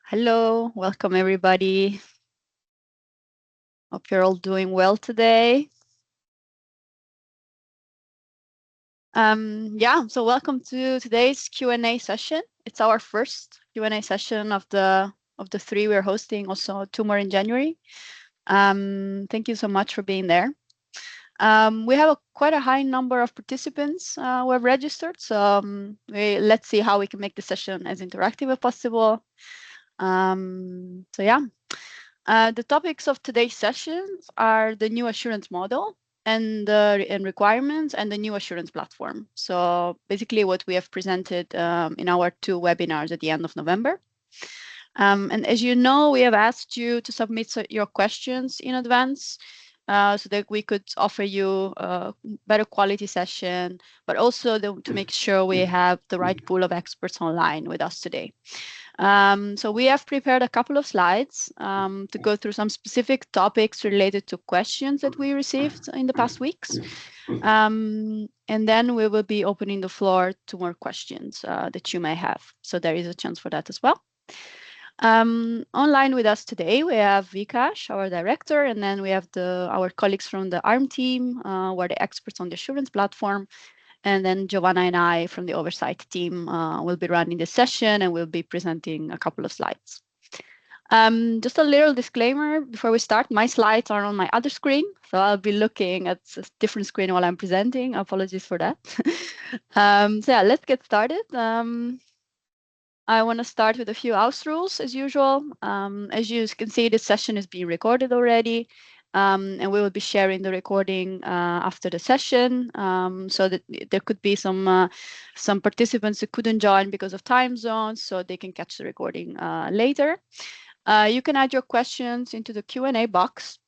Hello, welcome everybody. Hope you're all doing well today. So welcome to today's Q&A session. It's our first Q&A session of the three we're hosting, also two more in January. Thank you so much for being there. We have quite a high number of participants who have registered, so let's see how we can make the session as interactive as possible. The topics of today's sessions are the new assurance model and requirements and the new assurance platform. So basically what we have presented in our two webinars at the end of November. And as you know, we have asked you to submit your questions in advance so that we could offer you a better quality session, but also to make sure we have the right pool of experts online with us today. So we have prepared a couple of slides to go through some specific topics related to questions that we received in the past weeks. And then we will be opening the floor to more questions that you may have. So there is a chance for that as well. Online with us today, we have Vikash, our director, and then we have our colleagues from the ARM team, who are the experts on the assurance platform. And then Giovanna and I from the oversight team will be running the session and we'll be presenting a couple of slides. Just a little disclaimer before we start, my slides are on my other screen, so I'll be looking at a different screen while I'm presenting. Apologies for that. Let's get started. I want to start with a few house rules as usual. As you can see, this session is being recorded already. And we will be sharing the recording after the session, so that there could be some participants who couldn't join because of time zones, so they can catch the recording later. You can add your questions into the Q&A box.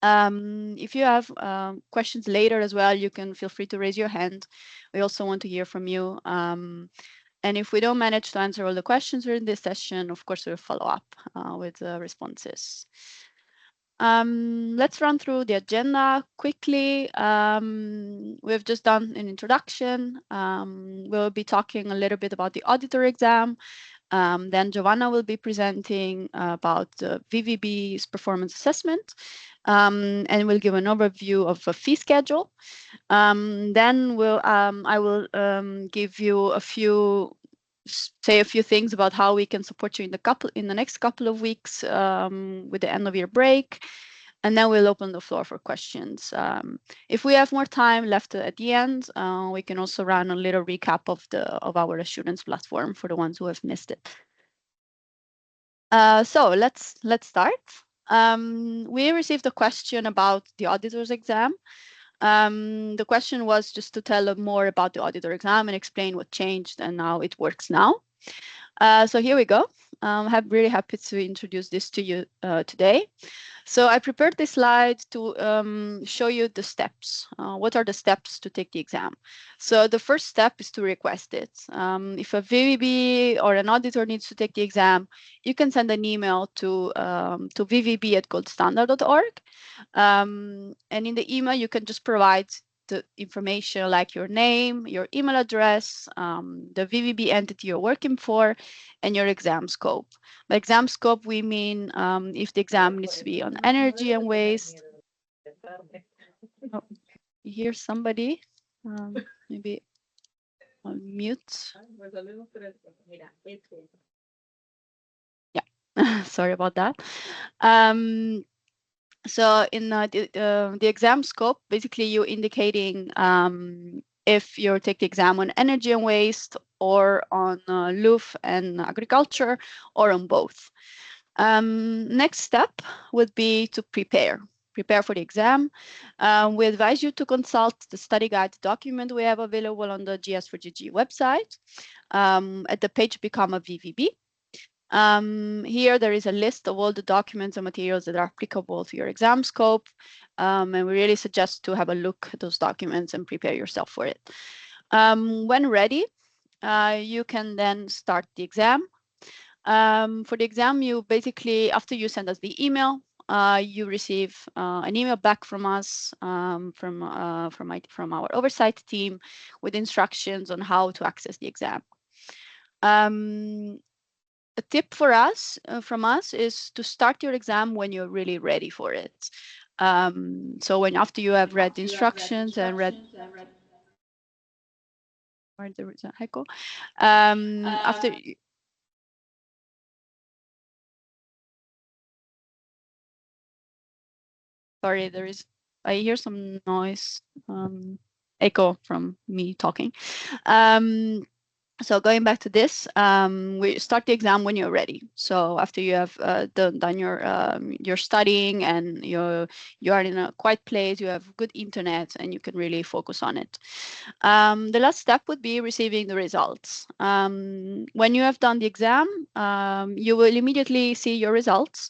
If you have questions later as well, you can feel free to raise your hand. We also want to hear from you. And if we don't manage to answer all the questions during this session, of course, we'll follow up with responses. Let's run through the agenda quickly. We've just done an introduction. We'll be talking a little bit about the auditor exam. Then Giovanna will be presenting about the VVB's performance assessment, and we'll give an overview of a fee schedule. Then I will give you say a few things about how we can support you in the next couple of weeks with the end of year break, and then we'll open the floor for questions. If we have more time left at the end, we can also run a little recap of our assurance platform for the ones who have missed it. So let's start. We received a question about the auditor's exam. The question was just to tell more about the auditor exam and explain what changed and how it works now. So here we go. I'm really happy to introduce this to you today. So I prepared this slide to show you the steps. What are the steps to take the exam? So the first step is to request it. If a VVB or an auditor needs to take the exam, you can send an email to vvb@goldstandard.org. And in the email, you can just provide the information like your name, your email address, the VVB entity you're working for, and your exam scope. By exam scope, we mean if the exam needs to be on energy and waste. Oh, you hear somebody? Maybe on mute. Yeah, sorry about that. So in the exam scope, basically you're indicating if you take the exam on energy and waste or on LUF and agriculture or on both. Next step would be to prepare for the exam. We advise you to consult the study guide document we have available on the GS4GG website at the page Become a VVB. Here there is a list of all the documents and materials that are applicable to your exam scope, and we really suggest to have a look at those documents and prepare yourself for it. When ready, you can then start the exam. For the exam, you basically, after you send us the email, you receive an email back from us, from our oversight team, with instructions on how to access the exam. a tip for us, from us, is to start your exam when you're really ready for it. So after you have read the instructions and read, where there is a echo, after. Sorry, I hear some noise, echo from me talking. So going back to this, we start the exam when you're ready. So after you have done your studying and you are in a quiet place, you have good internet, and you can really focus on it. The last step would be receiving the results. When you have done the exam, you will immediately see your results.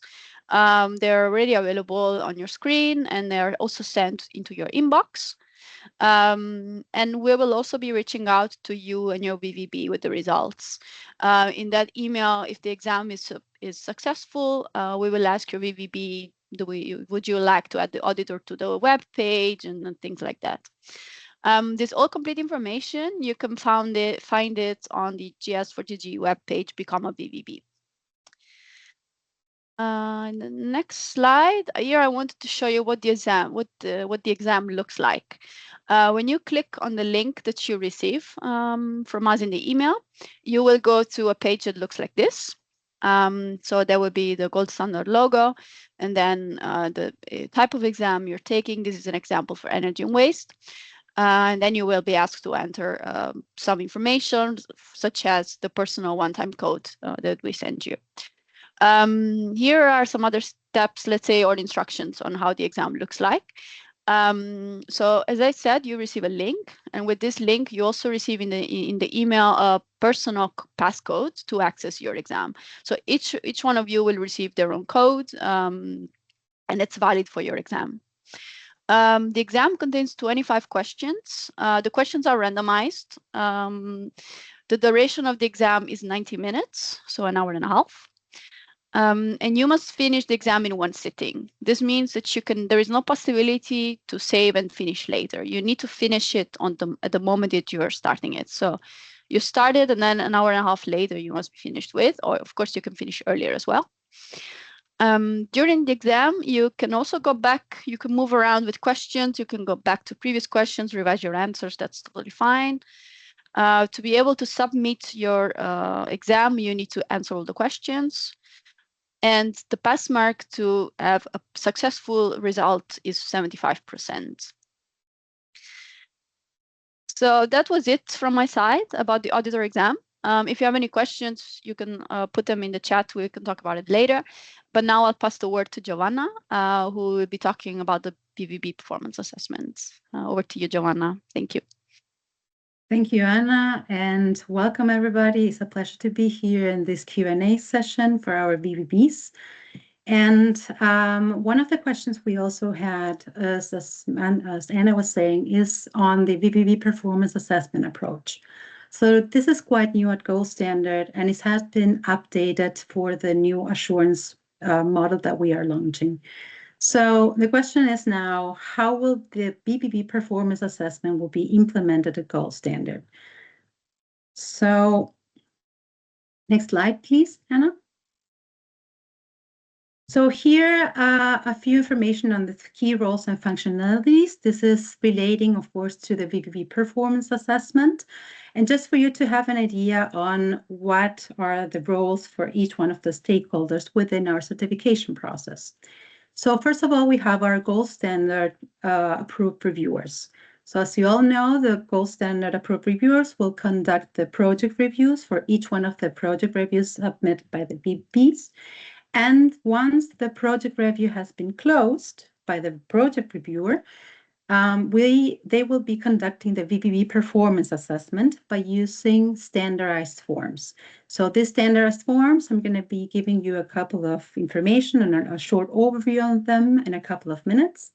They're already available on your screen, and they're also sent into your inbox. And we will also be reaching out to you and your VVB with the results. In that email, if the exam is successful, we will ask your VVB, would you like to add the auditor to the web page, and things like that. This all complete information, you can find it on the GS4GG webpage, Become a VVB. In the next slide, here I wanted to show you what the exam looks like. When you click on the link that you receive from us in the email, you will go to a page that looks like this. So there will be the gold standard logo, and then the type of exam you're taking. This is an example for energy and waste. And then you will be asked to enter some information, such as the personal one-time code that we send you. Here are some other steps, let's say, or instructions on how the exam looks like. So as I said, you receive a link, and with this link, you also receive in the email a personal passcode to access your exam. So each one of you will receive their own code, and it's valid for your exam. The exam contains 25 questions. The questions are randomized. The duration of the exam is 90 minutes, so an hour and a half. And you must finish the exam in one sitting. This means that there is no possibility to save and finish later. You need to finish it at the moment that you are starting it. So you started, and then an hour and a half later, you must be finished with, or of course you can finish earlier as well. During the exam, you can also go back, you can move around with questions, you can go back to previous questions, revise your answers, that's totally fine. To be able to submit your exam, you need to answer all the questions. And the pass mark to have a successful result is 75%. So that was it from my side about the auditor exam. If you have any questions, you can put them in the chat. We can talk about it later. But now I'll pass the word to Giovanna, who will be talking about the VVB performance assessments. Over to you, Giovanna. Thank you. Thank you, Anna, and welcome everybody. It's a pleasure to be here in this Q&A session for our VVBs. And one of the questions we also had, as Anna was saying, is on the VVB performance assessment approach. So this is quite new at Gold Standard, and it has been updated for the new assurance model that we are launching. So the question is now, how will the VVB performance assessment will be implemented at Gold Standard? So next slide, please, Anna. So here a few information on the key roles and functionalities. This is relating, of course, to the VVB performance assessment. And just for you to have an idea on what are the roles for each one of the stakeholders within our certification process. So first of all, we have our Gold Standard approved reviewers. So as you all know, the Gold Standard approved reviewers will conduct the project reviews for each one of the project reviews submitted by the VVBs. And once the project review has been closed by the project reviewer, they will be conducting the VVB performance assessment by using standardized forms. So these standardized forms, I'm going to be giving you a couple of information and a short overview on them in a couple of minutes.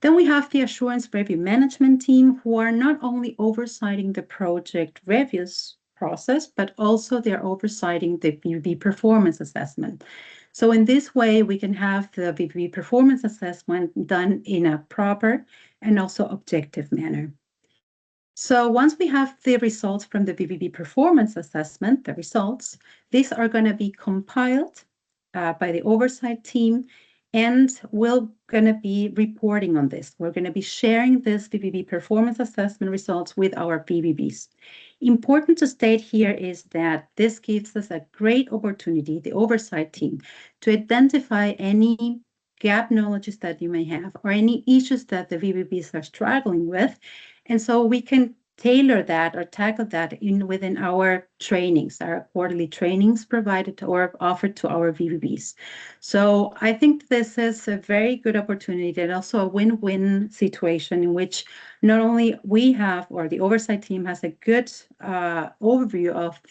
Then we have the assurance review management team, who are not only oversighting the project reviews process, but also they're oversighting the VVB performance assessment. So in this way, we can have the VVB performance assessment done in a proper and also objective manner. So once we have the results from the VVB performance assessment, the results, these are going to be compiled by the oversight team, and we're going to be reporting on this. We're going to be sharing this VVB performance assessment results with our VVBs. Important to state here is that this gives us a great opportunity, the oversight team, to identify any gap knowledges that you may have or any issues that the VVBs are struggling with. And so we can tailor that or tackle that within our trainings, our quarterly trainings provided or offered to our VVBs. So I think this is a very good opportunity and also a win-win situation in which not only we have or the oversight team has a good overview of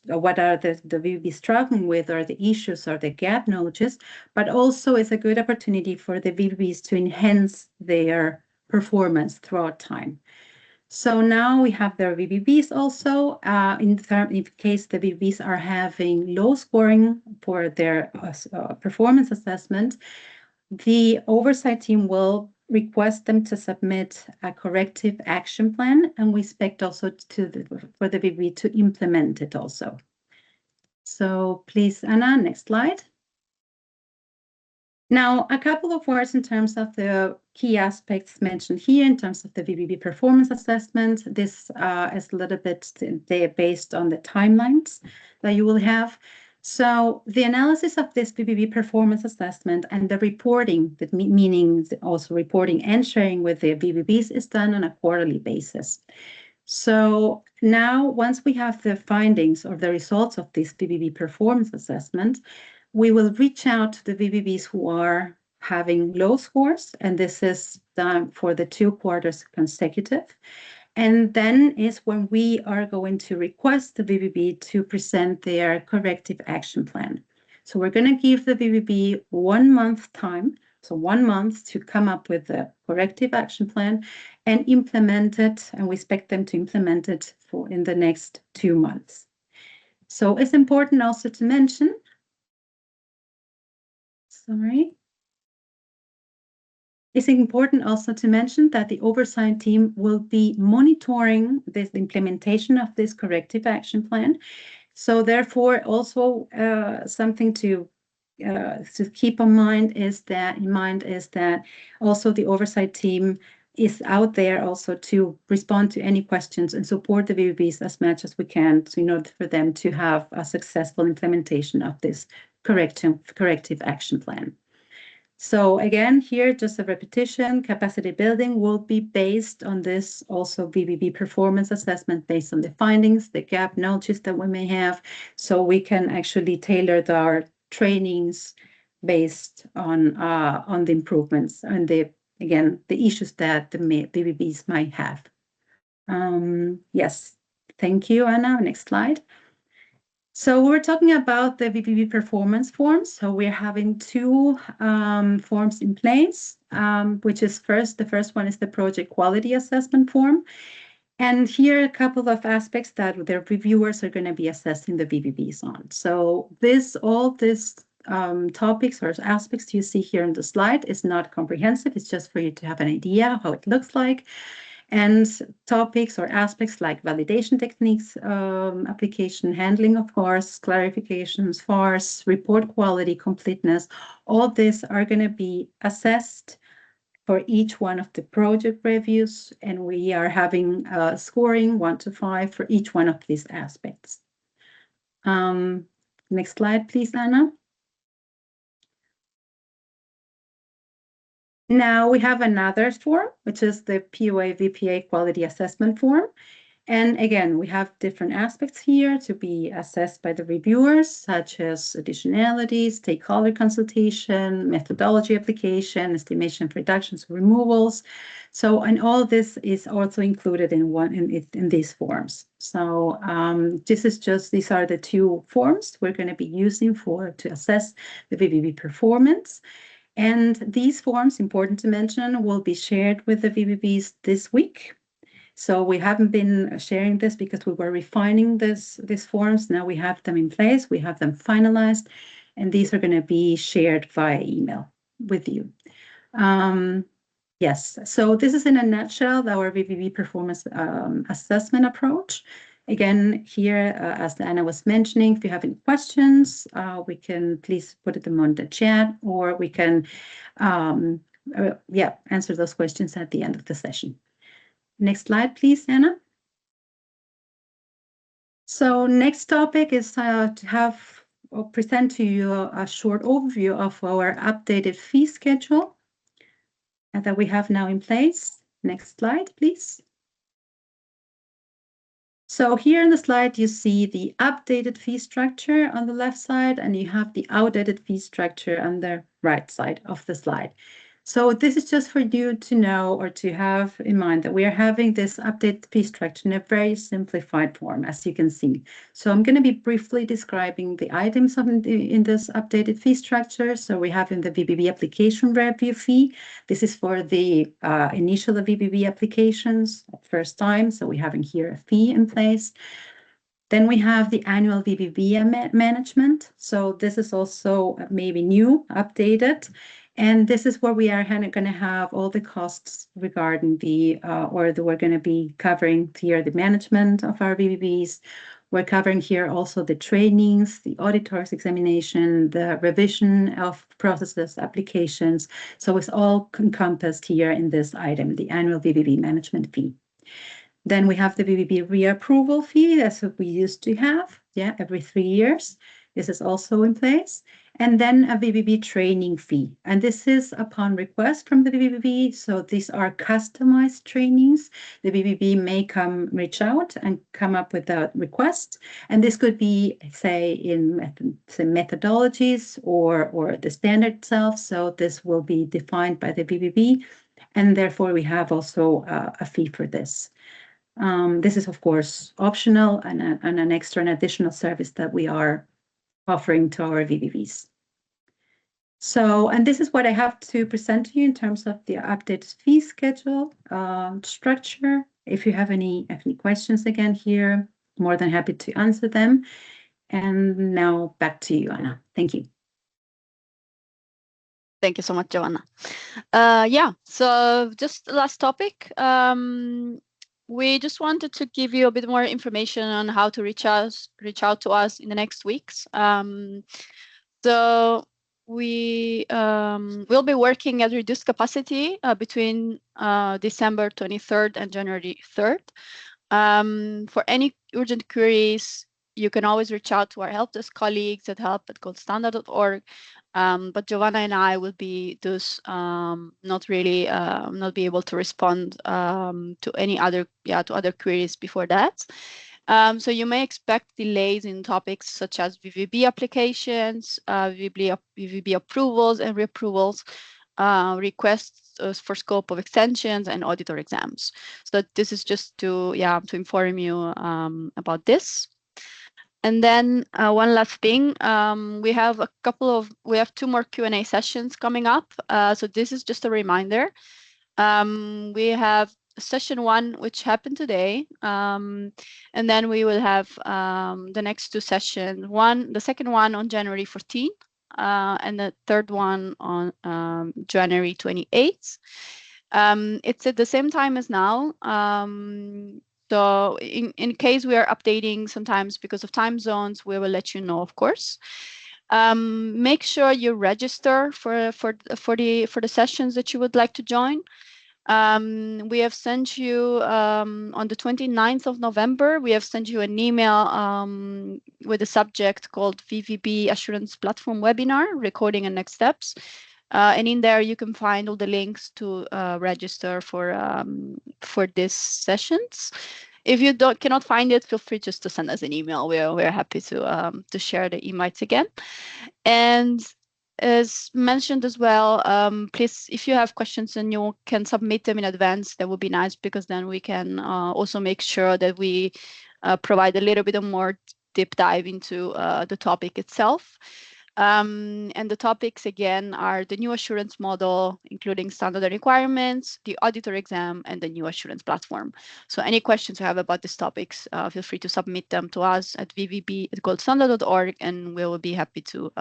what are the VVB struggling with or the issues or the gap knowledges, but also it's a good opportunity for the VVBs to enhance their performance throughout time. So now we have their VVBs also. In case the VVBs are having low scoring for their performance assessment, the oversight team will request them to submit a corrective action plan, and we expect also for the VVB to implement it also. So please, Anna, next slide. Now, a couple of words in terms of the key aspects mentioned here in terms of the VVB performance assessment. This is a little bit based on the timelines that you will have. So the analysis of this VVB performance assessment and the reporting, meaning also reporting and sharing with the VVBs, is done on a quarterly basis. So now, once we have the findings or the results of this VVB performance assessment, we will reach out to the VVBs who are having low scores, and this is done for the 2 quarters consecutive. And then is when we are going to request the VVB to present their corrective action plan. So we're going to give the VVB 1 month time, so 1 month to come up with the corrective action plan and implement it, and we expect them to implement it in the next 2 months. So it's important also to mention It's important also to mention that the oversight team will be monitoring the implementation of this corrective action plan. So therefore, also something to keep in mind is that also the oversight team is out there also to respond to any questions and support the VVBs as much as we can, so in order for them to have a successful implementation of this corrective action plan. So again, here, just a repetition, capacity building will be based on this also VVB performance assessment based on the findings, the gap knowledges that we may have, so we can actually tailor our trainings based on the improvements and the issues that the VVBs might have. Yes, thank you, Anna. Next slide. So we're talking about the VVB performance forms. So we're having 2 forms in place, which is the first one is the project quality assessment form. And here are a couple of aspects that their reviewers are going to be assessing the VVBs on. So all these topics or aspects you see here on the slide is not comprehensive. It's just for you to have an idea how it looks like. And topics or aspects like validation techniques, application handling, of course, clarifications, FARS, report quality, completeness, all these are going to be assessed for each one of the project reviews, and we are having scoring 1 to 5 for each one of these aspects. Next slide, please, Anna. Now we have another form, which is the POA VPA quality assessment form. And again, we have different aspects here to be assessed by the reviewers, such as additionality, stakeholder consultation, methodology application, estimation of reductions, removals. So, and all this is also included in these forms. So these are the 2 forms we're going to be using to assess the VVB performance. And these forms, important to mention, will be shared with the VVBs this week. So we haven't been sharing this because we were refining these forms. Now we have them in place, we have them finalized, and these are going to be shared via email with you. Yes. So this is in a nutshell our VVB performance assessment approach. Again, here, as Anna was mentioning, if you have any questions, we can please put them on the chat, or we can, answer those questions at the end of the session. Next slide, please, Anna. So next topic is to have or present to you a short overview of our updated fee schedule that we have now in place. Next slide, please. So here in the slide, you see the updated fee structure on the left side, and you have the outdated fee structure on the right side of the slide. So this is just for you to know or to have in mind that we are having this updated fee structure in a very simplified form, as you can see. So I'm going to be briefly describing the items in this updated fee structure. So we have in the VBB application review fee. This is for the initial VBB applications at first time. So we have in here a fee in place. Then we have the annual VBB management. So this is also maybe new, updated. And this is where we are going to have all the costs regarding we're going to be covering here the management of our VBBs. We're covering here also the trainings, the auditor's examination, the revision of processes, applications. So it's all encompassed here in this item, the annual VBB management fee. Then we have the VBB reapproval fee. That's what we used to have, every 3 years. This is also in place. And then a VBB training fee. And this is upon request from the VBB. So these are customized trainings. The VBB may reach out and come up with a request. And this could be, say, in methodologies or the standard itself. So this will be defined by the VBB. And therefore, we have also a fee for this. This is, of course, optional and an extra and additional service that we are offering to our VBBs. So, and this is what I have to present to you in terms of the updated fee schedule structure. If you have any questions again here, more than happy to answer them. And now back to you, Anna. Thank you. Thank you so much, Joanna. So just the last topic. We just wanted to give you a bit more information on how to reach out to us in the next weeks. So we will be working at reduced capacity between December 23rd and January 3rd. For any urgent queries, you can always reach out to our help desk colleagues at help@goldstandard.org. But Giovanna and I will be not be able to respond to any other queries before that. So you may expect delays in topics such as VVB applications, VVB approvals and reapprovals, requests for scope of extensions, and auditor exams. So this is just to inform you about this. And then one last thing, we have 2 more Q&A sessions coming up. So this is just a reminder. We have session 1, which happened today, and then we will have the next 2 sessions. The second one on January 14th, and the third one on January 28th. It's at the same time as now. So in case we are updating sometimes because of time zones, we will let you know, of course. Make sure you register for the sessions that you would like to join. We have sent you on the 29th of November, we have sent you an email with a subject called VVB Assurance Platform Webinar, Recording and Next Steps. And in there, you can find all the links to register for these sessions. If you cannot find it, feel free just to send us an email. We're happy to share the invites again. And as mentioned as well, please, if you have questions and you can submit them in advance, that would be nice, because then we can also make sure that we provide a little bit of more deep dive into the topic itself. And the topics, again, are the new assurance model, including standard requirements, the auditor exam, and the new assurance platform. So any questions you have about these topics, feel free to submit them to us at vvb@goldstandard.org, and we will be happy to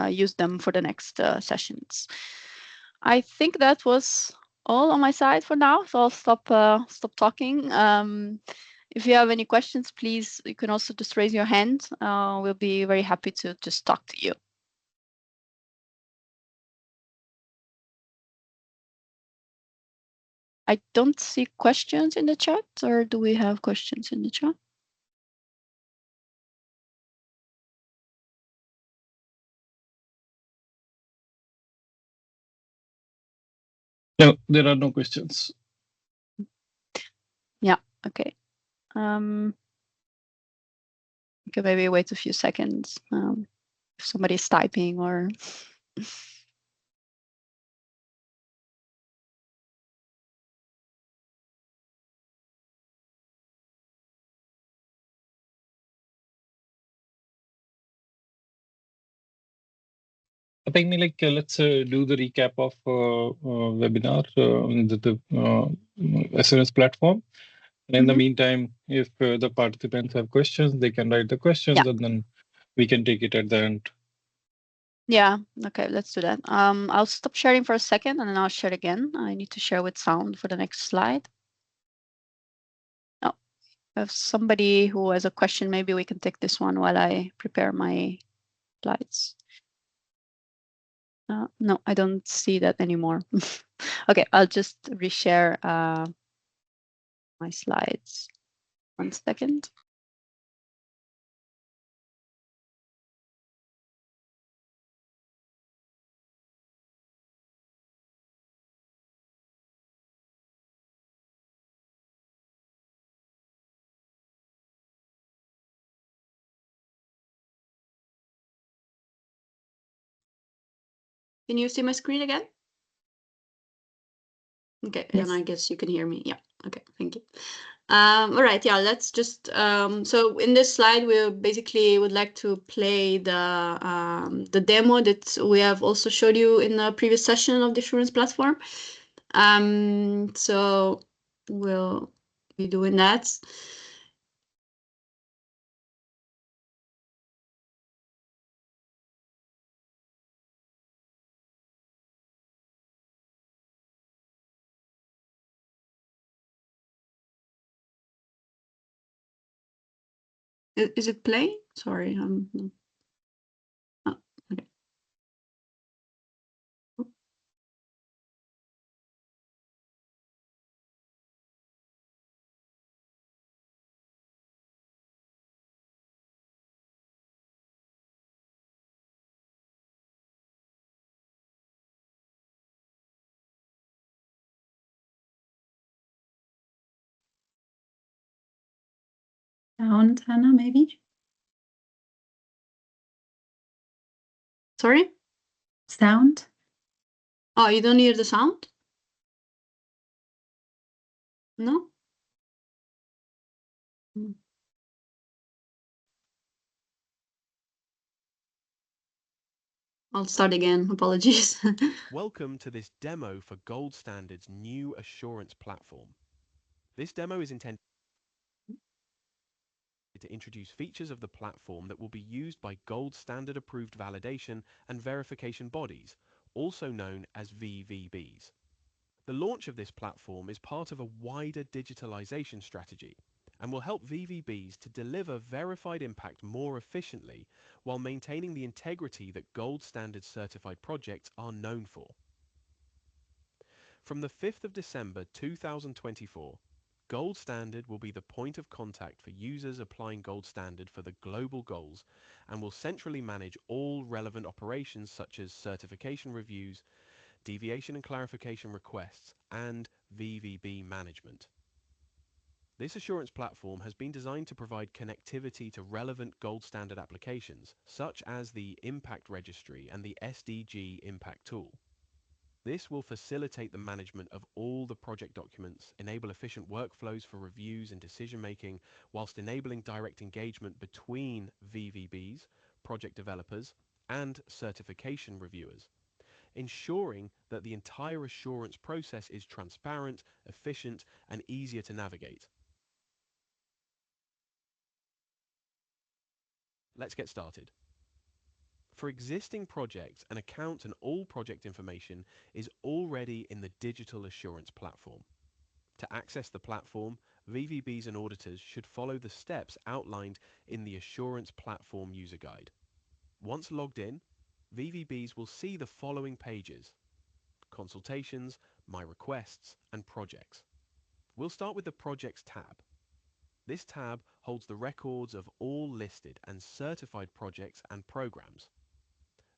use them for the next sessions. I think that was all on my side for now, so I'll stop talking. If you have any questions, please, you can also just raise your hand. We'll be very happy to just talk to you. I don't see questions in the chat, or do we have questions in the chat? No, there are no questions. Yeah, okay. You can maybe wait a few seconds if somebody's typing or. I think let's do the recap of webinar the assurance platform. And in the meantime, if the participants have questions, they can write the questions and then we can take it at the end. Yeah, okay, let's do that. I'll stop sharing for a second and then I'll share again. I need to share with sound for the next slide. Oh, if somebody who has a question, maybe we can take this one while I prepare my slides. No, I don't see that anymore. Okay, I'll just reshare my slides. 1 second. Can you see my screen again? Okay, Yes. and I guess you can hear me. Yeah, okay, thank you. All right, yeah, let's just, so in this slide, we basically would like to play the demo that we have also showed you in the previous session of the assurance platform. So we'll be doing that. Is it playing? Sorry, oh, okay. Sound, Hannah, maybe? Sorry? Sound? Oh, you don't hear the sound? No? I'll start again. Apologies. Welcome to this demo for Gold Standard's new assurance platform. This demo is intended to introduce features of the platform that will be used by Gold Standard approved validation and verification bodies, also known as VVBs. The launch of this platform is part of a wider digitalization strategy and will help VVBs to deliver verified impact more efficiently while maintaining the integrity that Gold Standard certified projects are known for. From the 5th of December 2024, Gold Standard will be the point of contact for users applying Gold Standard for the global goals and will centrally manage all relevant operations such as certification reviews, deviation and clarification requests, and VVB management. This assurance platform has been designed to provide connectivity to relevant Gold Standard applications, such as the Impact Registry and the SDG Impact Tool. This will facilitate the management of all the project documents, enable efficient workflows for reviews and decision-making, whilst enabling direct engagement between VVBs, project developers, and certification reviewers, ensuring that the entire assurance process is transparent, efficient, and easier to navigate. Let's get started. For existing projects, an account and all project information is already in the digital assurance platform. To access the platform, VVBs and auditors should follow the steps outlined in the Assurance Platform User Guide. Once logged in, VVBs will see the following pages: Consultations, My Requests, and Projects. We'll start with the Projects tab. This tab holds the records of all listed and certified projects and programs.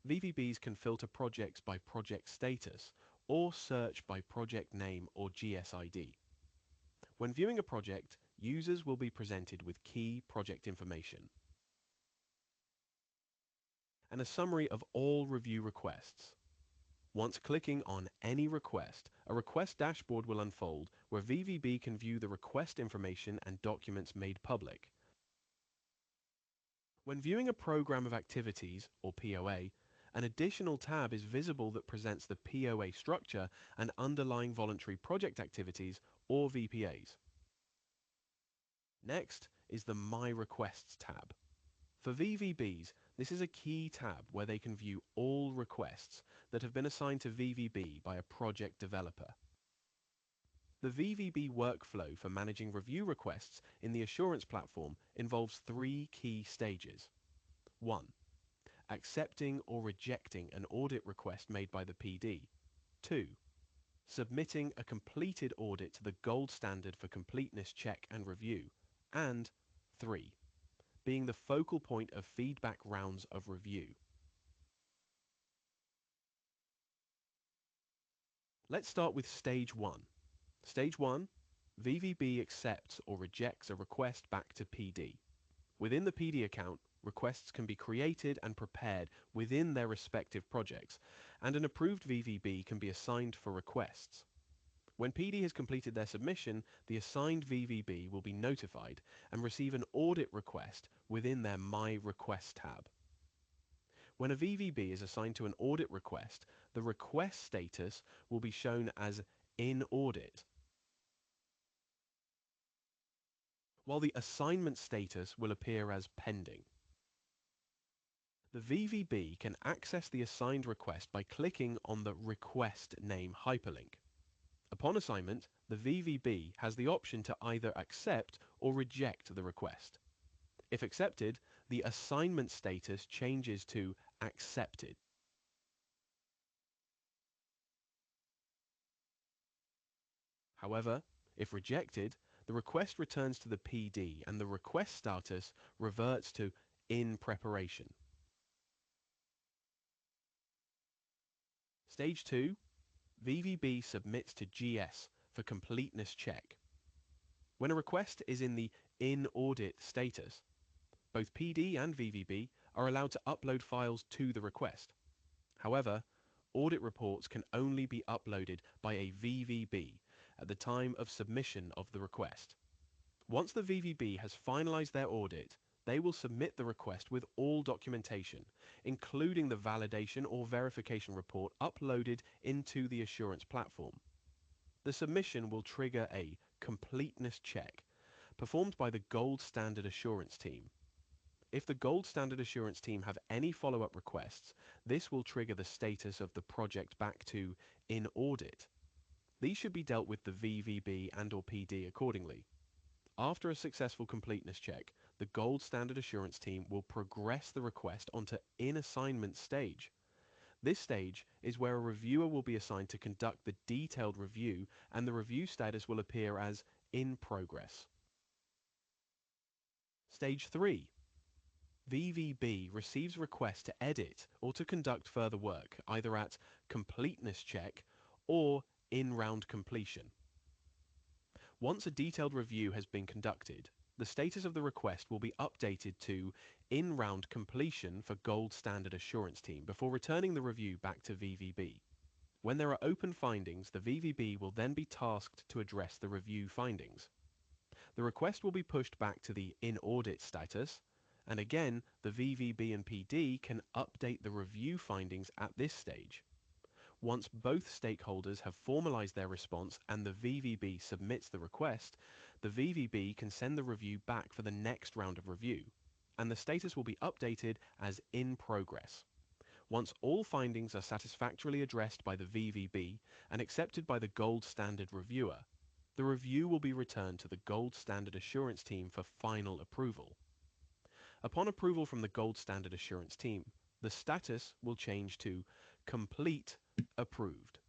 VVBs can filter projects by project status or search by project name or GSID. When viewing a project, users will be presented with key project information and a summary of all review requests. Once clicking on any request, a request dashboard will unfold where VVB can view the request information and documents made public. When viewing a program of activities, or POA, an additional tab is visible that presents the POA structure and underlying voluntary project activities, or VPAs. Next is the My Requests tab. For VVBs, this is a key tab where they can view all requests that have been assigned to VVB by a project developer. The VVB workflow for managing review requests in the assurance platform involves 3 key stages. 1. Accepting or rejecting an audit request made by the PD. 2. Submitting a completed audit to the gold standard for completeness check and review. And 3. Being the focal point of feedback rounds of review. Let's start with Stage 1. Stage 1, VVB accepts or rejects a request back to PD. Within the PD account, requests can be created and prepared within their respective projects, and an approved VVB can be assigned for requests. When PD has completed their submission, the assigned VVB will be notified and receive an audit request within their My Request tab. When a VVB is assigned to an audit request, the request status will be shown as in audit, while the assignment status will appear as pending. The VVB can access the assigned request by clicking on the request name hyperlink. Upon assignment, the VVB has the option to either accept or reject the request. If accepted, the assignment status changes to accepted. However, if rejected, the request returns to the PD and the request status reverts to in preparation. Stage 2, VVB submits to GS for completeness check. When a request is in the in audit status, both PD and VVB are allowed to upload files to the request. However, audit reports can only be uploaded by a VVB at the time of submission of the request. Once the VVB has finalized their audit, they will submit the request with all documentation, including the validation or verification report uploaded into the assurance platform. The submission will trigger a completeness check performed by the gold standard assurance team. If the gold standard assurance team have any follow-up requests, this will trigger the status of the project back to in audit. These should be dealt with the VVB and/or PD accordingly. After a successful completeness check, the gold standard assurance team will progress the request onto in assignment stage. This stage is where a reviewer will be assigned to conduct the detailed review, and the review status will appear as in progress. Stage 3. VVB receives requests to edit or to conduct further work, either at completeness check or in round completion. Once a detailed review has been conducted, the status of the request will be updated to in round completion for gold standard assurance team before returning the review back to VVB. When there are open findings, the VVB will then be tasked to address the review findings. The request will be pushed back to the in audit status, and again, the VVB and PD can update the review findings at this stage. Once both stakeholders have formalized their response and the VVB submits the request, the VVB can send the review back for the next round of review, and the status will be updated as in progress. Once all findings are satisfactorily addressed by the VVB and accepted by the gold standard reviewer, the review will be returned to the gold standard assurance team for final approval. Upon approval from the gold standard assurance team, the status will change to complete approved.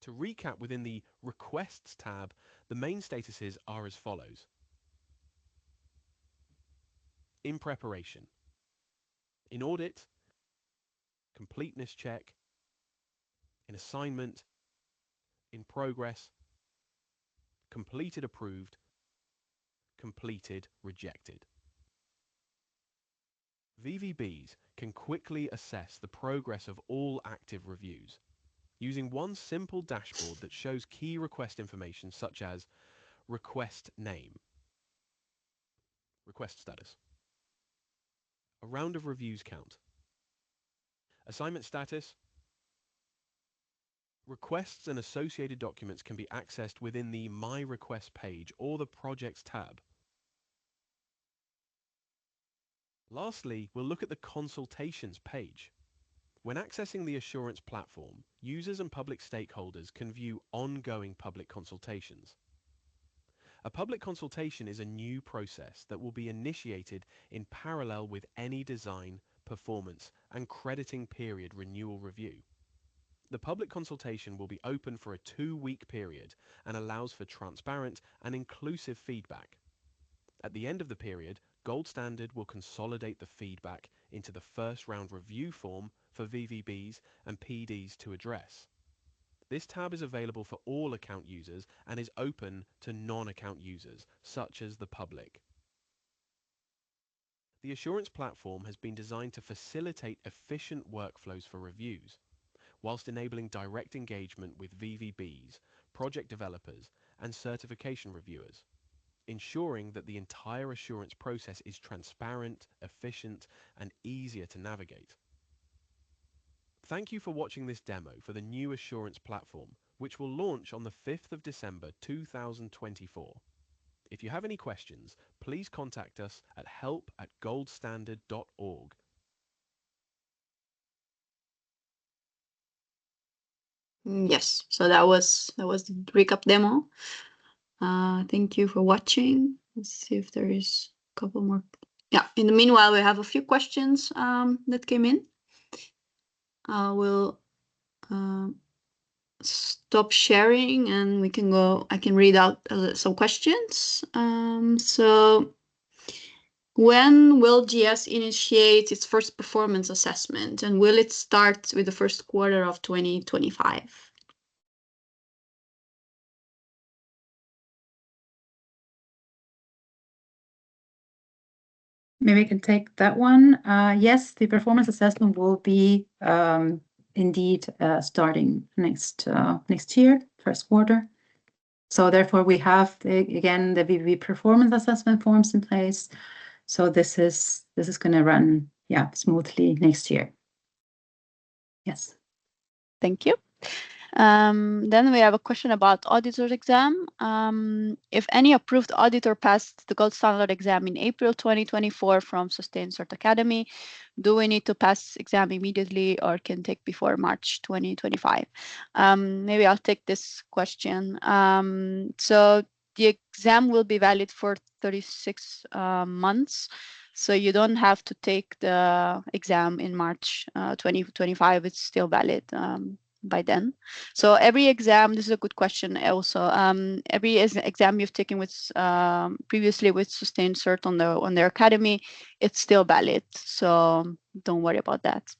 To recap, within the Requests tab, the main statuses are as follows. In preparation. In audit, completeness check. In assignment, in progress, completed approved, completed rejected. VVBs can quickly assess the progress of all active reviews using one simple dashboard that shows key request information such as request name, request status, a round of reviews count, assignment status. Requests and associated documents can be accessed within the My Request page or the Projects tab. Lastly, we'll look at the Consultations page. When accessing the assurance platform, users and public stakeholders can view ongoing public consultations. A public consultation is a new process that will be initiated in parallel with any design, performance, and crediting period renewal review. The public consultation will be open for a 2-week period and allows for transparent and inclusive feedback. At the end of the period, Gold Standard will consolidate the feedback into the first round review form for VVBs and PDs to address. This tab is available for all account users and is open to non-account users, such as the public. The assurance platform has been designed to facilitate efficient workflows for reviews, whilst enabling direct engagement with VVBs, project developers, and certification reviewers, ensuring that the entire assurance process is transparent, efficient, and easier to navigate. Thank you for watching this demo for the new assurance platform, which will launch on the 5th of December 2024. If you have any questions, please contact us at help@goldstandard.org. Yes, so that was the recap demo. Thank you for watching. Let's see if there is a couple more. Yeah, in the meanwhile, we have a few questions that came in. I will stop sharing and we can go. I can read out some questions. So when will GS initiate its first performance assessment, and will it start with the first quarter of 2025? Maybe I can take that one. Yes, the performance assessment will be indeed starting next year, first quarter. So therefore, we have again the VVB performance assessment forms in place. So this is going to run smoothly next year. Yes. Thank you. Then we have a question about auditor exam. If any approved auditor passed the gold standard exam in April 2024 from Sustain Cert Academy, do we need to pass exam immediately or can take before March 2025? Maybe I'll take this question. So the exam will be valid for 36 months. So you don't have to take the exam in March 2025. It's still valid by then. So every exam, this is a good question also, every exam you've taken with previously with Sustain Cert on their academy, it's still valid. So don't worry about that.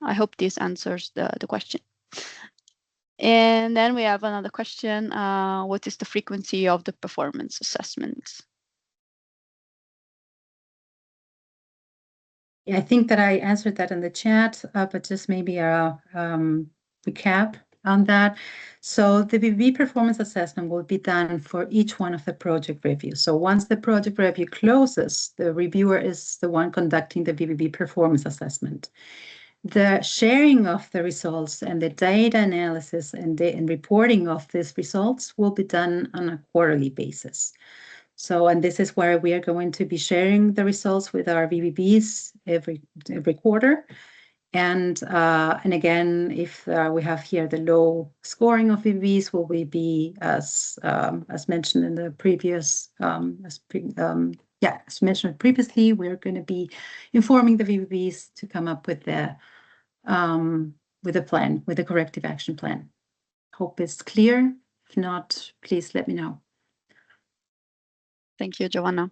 I hope this answers the question. And then we have another question. What is the frequency of the performance assessments? Yeah, I think that I answered that in the chat, but just maybe a recap on that. So the VVB performance assessment will be done for each one of the project reviews. So once the project review closes, the reviewer is the one conducting the VVB performance assessment. The sharing of the results and the data analysis and reporting of these results will be done on a quarterly basis. So, and this is where we are going to be sharing the results with our VVBs every quarter. And again, if we have here the low scoring of VVBs, will we be as mentioned in the previous as mentioned previously, we're going to be informing the VVBs to come up with a plan, with a corrective action plan. Hope it's clear. If not, please let me know. Thank you, Giovanna.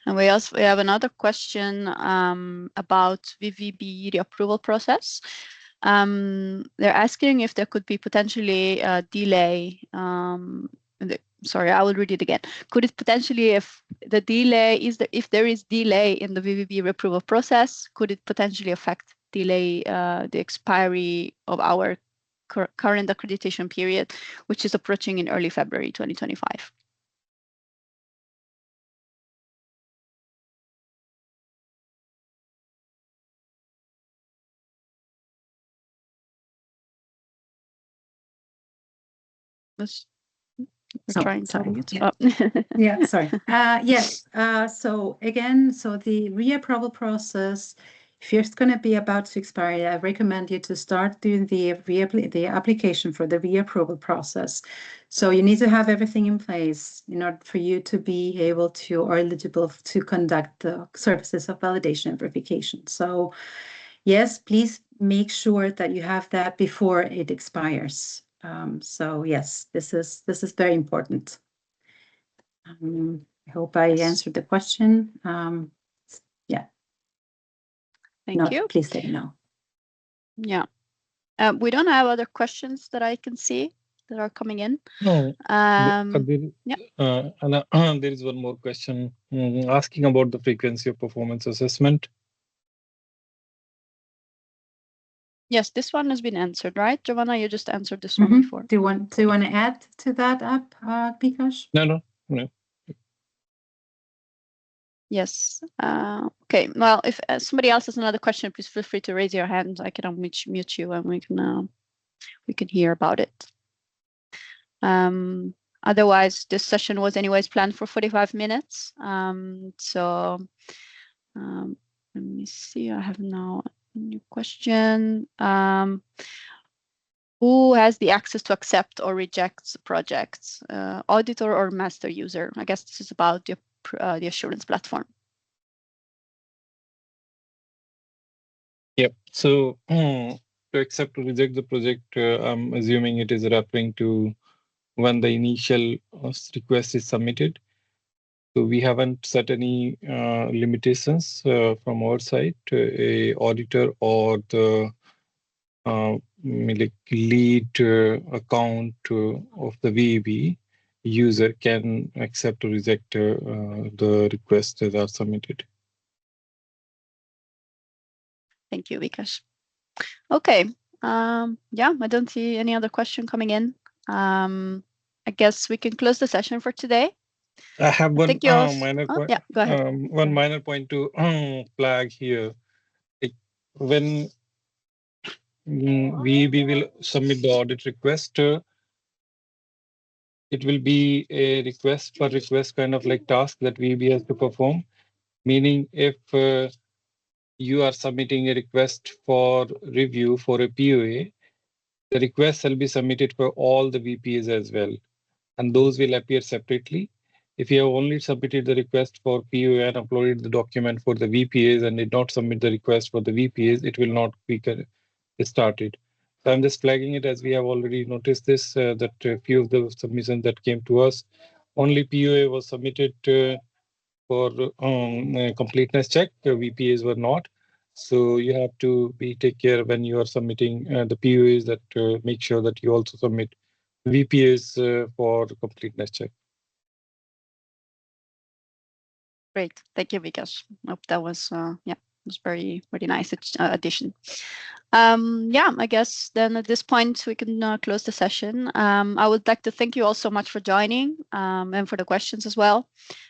And we have another question about VVB reapproval process. They're asking if there could be potentially a delay. Sorry, I will read it again. Could it potentially, if there is delay in the VVB reapproval process, could it potentially affect delay the expiry of our current accreditation period, which is approaching in early February 2025? Trying to mute. Sorry. Yes. So again, the reapproval process, if you're going to be about to expire, I recommend you to start doing the application for the reapproval process. So you need to have everything in place in order for you to be able to or eligible to conduct the services of validation and verification. So yes, please make sure that you have that before it expires. So yes, this is very important. I hope I answered the question. Yeah. Thank you. Please let me know. Yeah. We don't have other questions that I can see that are coming in. No. Yeah. There is one more question asking about the frequency of performance assessment. Yes, this one has been answered, right? Giovanna, you just answered this one before. Do you want to add to that up, Bikash? No. Yes. Okay. Well, if somebody else has another question, please feel free to raise your hand. I can mute you, and we can hear about it. Otherwise, this session was anyways planned for 45 minutes. So let me see. I have now a new question. Who has the access to accept or reject projects? Auditor or master user? I guess this is about the assurance platform. Yep. So to accept or reject the project, I'm assuming it is referring to when the initial request is submitted. So we haven't set any limitations from our side. A auditor or the lead account of the VVB user can accept or reject the requests that are submitted. Thank you, Vikash. Okay. Yeah, I don't see any other question coming in. I guess we can close the session for today. I have one minor point. Yeah, go ahead. One minor point to flag here. When we will submit the audit request, it will be a request per request kind of like task that VB has to perform. Meaning, if you are submitting a request for review for a POA, the request will be submitted for all the VPAs as well, and those will appear separately. If you have only submitted the request for POA and uploaded the document for the VPAs and did not submit the request for the VPAs, it will not be started. So I'm just flagging it as we have already noticed this, that a few of the submissions that came to us, only POA was submitted for completeness check, VPAs were not. So you have to take care when you are submitting the POAs that make sure that you also submit VPAs for completeness check. Great. Thank you, Vikash. Hope that was was very nice addition. Yeah, I guess then at this point we can close the session. I would like to thank you all so much for joining and for the questions as well.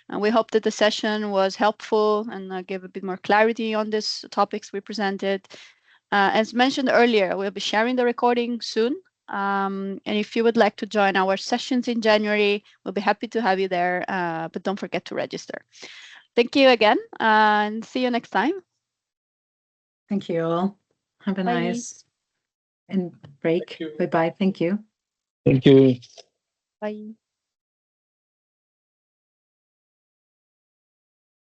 And we hope that the session was helpful and gave a bit more clarity on these topics we presented. As mentioned earlier, we'll be sharing the recording soon. And if you would like to join our sessions in January, we'll be happy to have you there. But don't forget to register. Thank you again, and see you next time. Thank you all. Have a Bye. nice and break. Bye-bye. Thank you. Thank you. Bye.